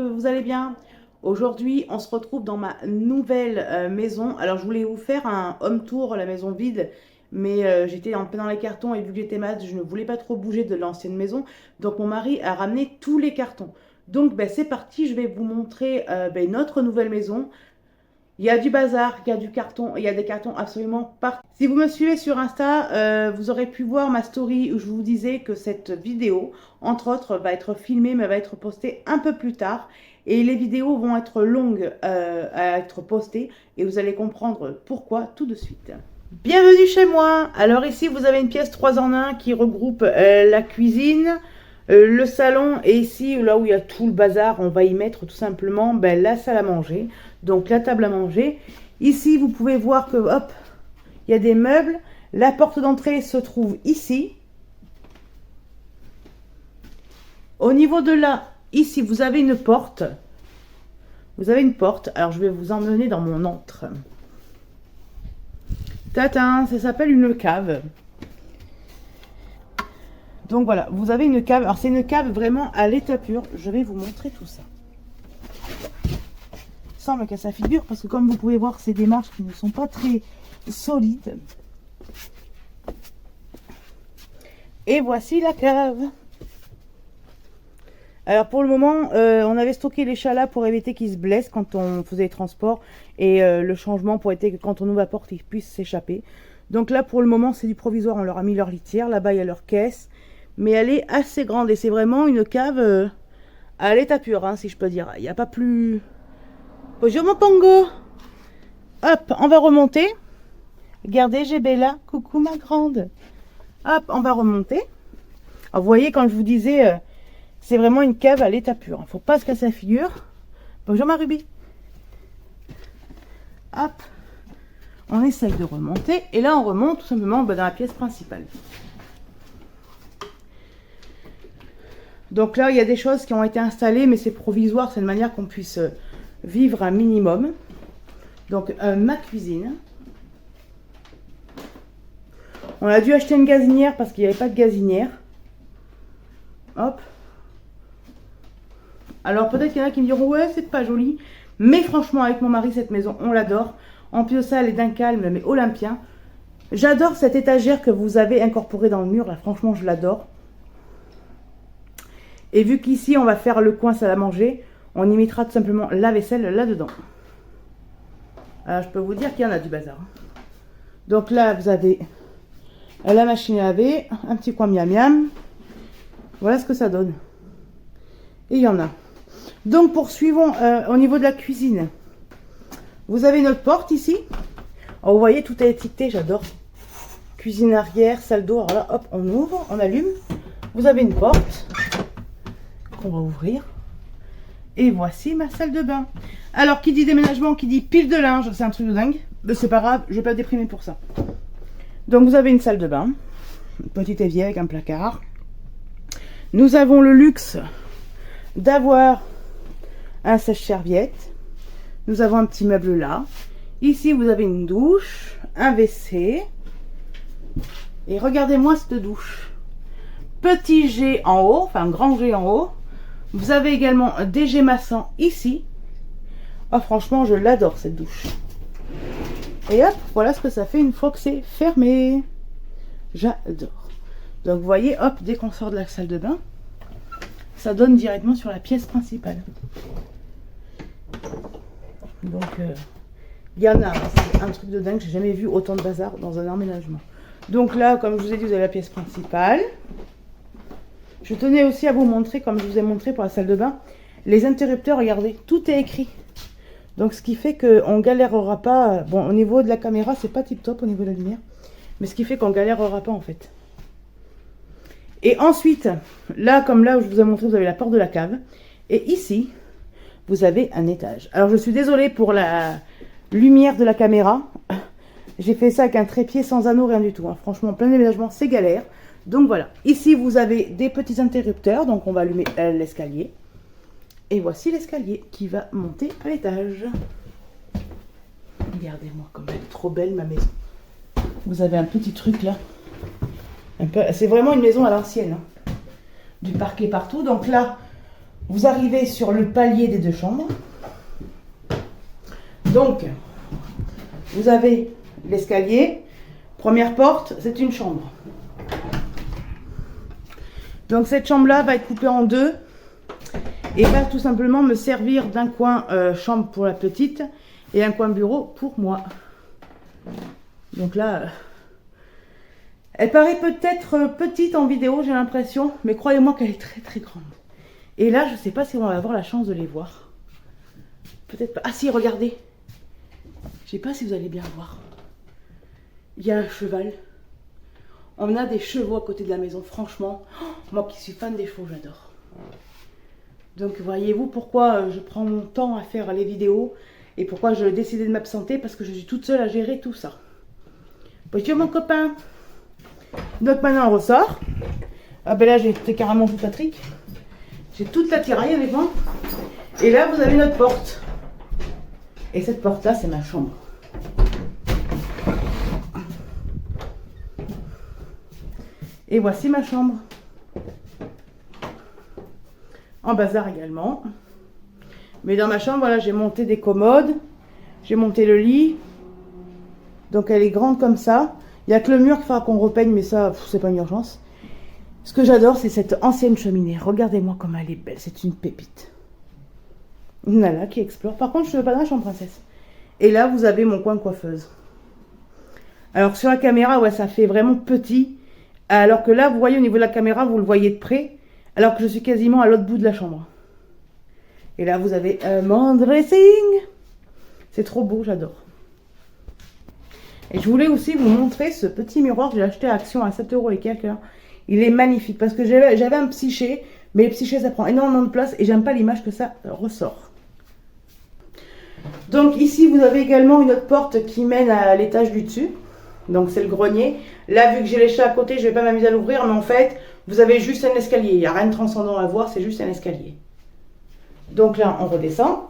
que vous allez bien. Aujourd'hui, on se retrouve dans ma nouvelle maison. Alors, je voulais vous faire un home tour, la maison vide, mais j'étais en plein dans les cartons et vu que j'étais malade, je ne voulais pas trop bouger de l'ancienne maison. Donc, mon mari a ramené tous les cartons. Donc, ben, c'est parti, je vais vous montrer notre nouvelle maison. Il y a du bazar, il y a du carton, il y a des cartons absolument partout. Si vous me suivez sur Insta, vous aurez pu voir ma story où je vous disais que cette vidéo, entre autres, va être filmée mais va être postée un peu plus tard. Et les vidéos vont être longues à être postées et vous allez comprendre pourquoi tout de suite. Bienvenue chez moi. Alors ici, vous avez une pièce 3 en 1 qui regroupe la cuisine, le salon et ici, là où il y a tout le bazar, on va y mettre tout simplement la salle à manger. Donc la table à manger. Ici, vous pouvez voir que, hop, il y a des meubles. La porte d'entrée se trouve ici. Au niveau de là, ici, vous avez une porte. Vous avez une porte. Alors, je vais vous emmener dans mon antre. Tatin, ça s'appelle une cave. Donc voilà, vous avez une cave. Alors, c'est une cave vraiment à l'état pur. Je vais vous montrer tout ça. Sans me casser la figure, parce que comme vous pouvez voir, c'est des marches qui ne sont pas très solides. Et voici la cave. Alors pour le moment, on avait stocké les chats là pour éviter qu'ils se blessent quand on faisait les transports. Et le changement pour éviter que quand on ouvre la porte, ils puissent s'échapper. Donc là pour le moment, c'est du provisoire. On leur a mis leur litière. Là-bas, il y a leur caisse. Mais elle est assez grande et c'est vraiment une cave à l'état pur, hein, si je peux dire. Il n'y a pas plus... Bonjour mon pongo. Hop, on va remonter. Regardez, j'ai Bella. Coucou ma grande. Hop, on va remonter. Alors, vous voyez, quand je vous disais, c'est vraiment une cave à l'état pur. Il ne faut pas se casser la figure. Bonjour ma Ruby. Hop, on essaye de remonter. Et là, on remonte tout simplement dans la pièce principale. Donc là, il y a des choses qui ont été installées, mais c'est provisoire. C'est de manière qu'on puisse... vivre un minimum. Donc ma cuisine. On a dû acheter une gazinière parce qu'il n'y avait pas de gazinière. Hop. Alors peut-être qu'il y en a qui me diront ouais c'est pas joli. Mais franchement avec mon mari cette maison on l'adore. En plus de ça elle est d'un calme mais olympien. J'adore cette étagère que vous avez incorporée dans le mur. Là franchement je l'adore. Et vu qu'ici on va faire le coin salle à manger. On y mettra tout simplement la vaisselle là-dedans. Alors, je peux vous dire qu'il y en a du bazar. Donc là, vous avez la machine à laver, un petit coin miam miam. Voilà ce que ça donne. Et il y en a. Donc, poursuivons au niveau de la cuisine. Vous avez notre porte ici. Alors, vous voyez, tout est étiqueté, j'adore. Cuisine arrière, salle d'eau. Alors là, hop, on ouvre, on allume. Vous avez une porte qu'on va ouvrir. Et voici ma salle de bain. Alors, qui dit déménagement, qui dit pile de linge, c'est un truc de dingue. Mais c'est pas grave, je vais pas déprimer pour ça. Donc, vous avez une salle de bain. Une petite évier avec un placard. Nous avons le luxe d'avoir un sèche-serviette. Nous avons un petit meuble là. Ici, vous avez une douche, un WC. Et regardez-moi cette douche. Petit jet en haut, enfin grand jet en haut. Vous avez également des jets massants ici. Oh, franchement, je l'adore cette douche. Et hop, voilà ce que ça fait une fois que c'est fermé. J'adore. Donc, vous voyez, hop, dès qu'on sort de la salle de bain, ça donne directement sur la pièce principale. Donc, il y en a, c'est un truc de dingue. J'ai jamais vu autant de bazar dans un emménagement. Donc là, comme je vous ai dit, vous avez la pièce principale. Je tenais aussi à vous montrer, comme je vous ai montré pour la salle de bain, les interrupteurs, regardez, tout est écrit. Donc ce qui fait qu'on ne galérera pas. Bon, au niveau de la caméra, c'est pas tip top au niveau de la lumière. Mais ce qui fait qu'on ne galérera pas en fait. Et ensuite, là, comme là où je vous ai montré, vous avez la porte de la cave. Et ici, vous avez un étage. Alors je suis désolée pour la lumière de la caméra. J'ai fait ça avec un trépied sans anneau, rien du tout. Hein. Franchement, plein déménagement, c'est galère. Donc voilà, ici vous avez des petits interrupteurs, donc on va allumer l'escalier. Et voici l'escalier qui va monter à l'étage. Regardez-moi comme elle est trop belle ma maison. Vous avez un petit truc là. C'est vraiment une maison à l'ancienne. Hein. Du parquet partout, donc là vous arrivez sur le palier des 2 chambres. Donc, vous avez l'escalier. Première porte, c'est une chambre. Donc cette chambre-là va être coupée en 2 et va tout simplement me servir d'un coin chambre pour la petite et un coin bureau pour moi. Donc là, elle paraît peut-être petite en vidéo, j'ai l'impression, mais croyez-moi qu'elle est très très grande. Et là, je ne sais pas si on va avoir la chance de les voir. Peut-être pas. Ah si, regardez. Je ne sais pas si vous allez bien voir. Il y a un cheval. On a des chevaux à côté de la maison, franchement. Moi qui suis fan des chevaux, j'adore. Donc voyez-vous pourquoi je prends mon temps à faire les vidéos et pourquoi je décidé de m'absenter, parce que je suis toute seule à gérer tout ça. Bonjour mon copain. Donc maintenant on ressort. Ah ben là j'ai carrément tout Patrick. J'ai toute la tiraille avec moi. Et là vous avez notre porte. Et cette porte là c'est ma chambre. Et voici ma chambre. En bazar également. Mais dans ma chambre, voilà, j'ai monté des commodes. J'ai monté le lit. Donc elle est grande comme ça. Il n'y a que le mur qu'il faudra qu'on repeigne, mais ça, c'est pas une urgence. Ce que j'adore, c'est cette ancienne cheminée. Regardez-moi comme elle est belle. C'est une pépite. Nala qui explore. Par contre, je ne veux pas dans la chambre princesse. Et là, vous avez mon coin coiffeuse. Alors sur la caméra, ouais, ça fait vraiment petit. Alors que là, vous voyez au niveau de la caméra, vous le voyez de près. Alors que je suis quasiment à l'autre bout de la chambre. Et là, vous avez mon dressing. C'est trop beau, j'adore. Et je voulais aussi vous montrer ce petit miroir. J'ai acheté à Action à 7 € et quelques. Il est magnifique parce que j'avais un psyché. Mais le psyché, ça prend énormément de place. Et j'aime pas l'image que ça ressort. Donc ici, vous avez également une autre porte qui mène à l'étage du dessus. Donc c'est le grenier. Là, vu que j'ai les chats à côté, je ne vais pas m'amuser à l'ouvrir. Mais en fait, vous avez juste un escalier. Il n'y a rien de transcendant à voir, c'est juste un escalier. Donc là, on redescend.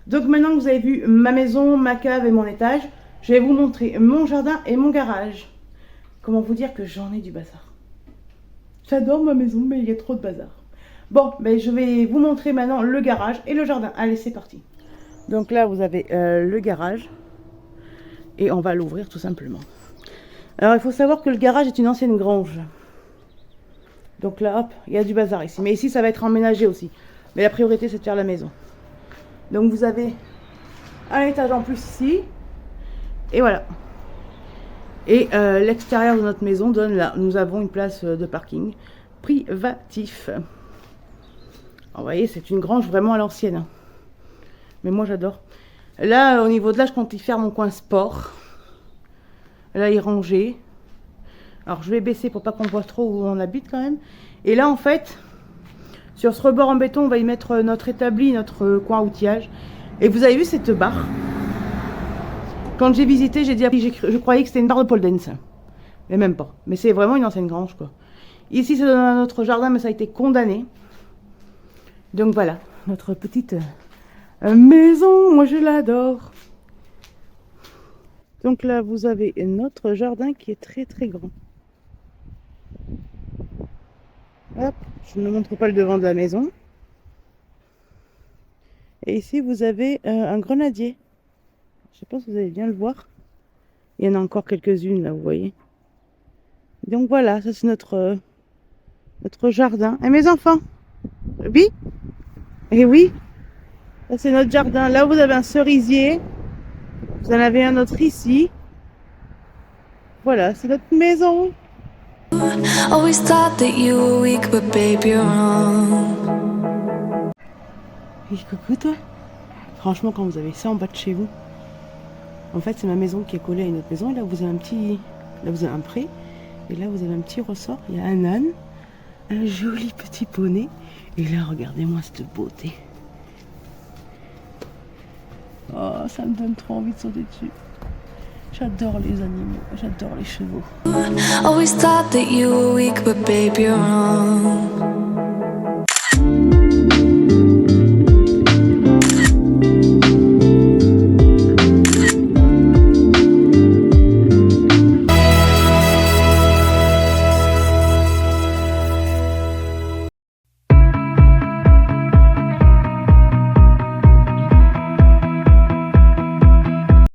Donc maintenant que vous avez vu ma maison, ma cave et mon étage, je vais vous montrer mon jardin et mon garage. Comment vous dire que j'en ai du bazar. J'adore ma maison, mais il y a trop de bazar. Bon, ben, je vais vous montrer maintenant le garage et le jardin. Allez, c'est parti. Donc là, vous avez le garage. Et on va l'ouvrir tout simplement. Alors, il faut savoir que le garage est une ancienne grange. Donc là, hop, il y a du bazar ici. Mais ici, ça va être emménagé aussi. Mais la priorité, c'est de faire la maison. Donc, vous avez un étage en plus ici. Et voilà. Et l'extérieur de notre maison donne là. Nous avons une place de parking privatif. Alors, vous voyez, c'est une grange vraiment à l'ancienne. Mais moi, j'adore. Là, au niveau de là, je compte y faire mon coin sport. Là, il est rangé. Alors, je vais baisser pour pas qu'on voit trop où on habite quand même. Et là, en fait, sur ce rebord en béton, on va y mettre notre établi, notre coin outillage. Et vous avez vu cette barre? Quand j'ai visité, j'ai dit, je croyais que c'était une barre de pole dance. Mais même pas. Mais c'est vraiment une ancienne grange, quoi. Ici, c'est dans notre jardin, mais ça a été condamné. Donc voilà, notre petite maison. Moi, je l'adore. Donc là, vous avez notre jardin qui est très très grand. Hop, je ne montre pas le devant de la maison. Et ici, vous avez un grenadier. Je ne sais pas si vous allez bien le voir. Il y en a encore quelques-unes là, vous voyez. Donc voilà, ça c'est notre jardin. Et mes enfants? Oui? Et oui, ça c'est notre jardin. Là, vous avez un cerisier. Vous en avez un autre ici. Voilà, c'est notre maison. Always thought that you were weak, but babe, you're wrong. Et coucou toi. Franchement, quand vous avez ça en bas de chez vous, en fait, c'est ma maison qui est collée à une autre maison. Et là, vous avez là, vous avez un pré. Et là, vous avez un petit ressort. Il y a un âne, un joli petit poney. Et là, regardez-moi cette beauté. Oh, ça me donne trop envie de sauter dessus. J'adore les animaux, j'adore les chevaux. Always thought that you were weak, but babe, you're wrong.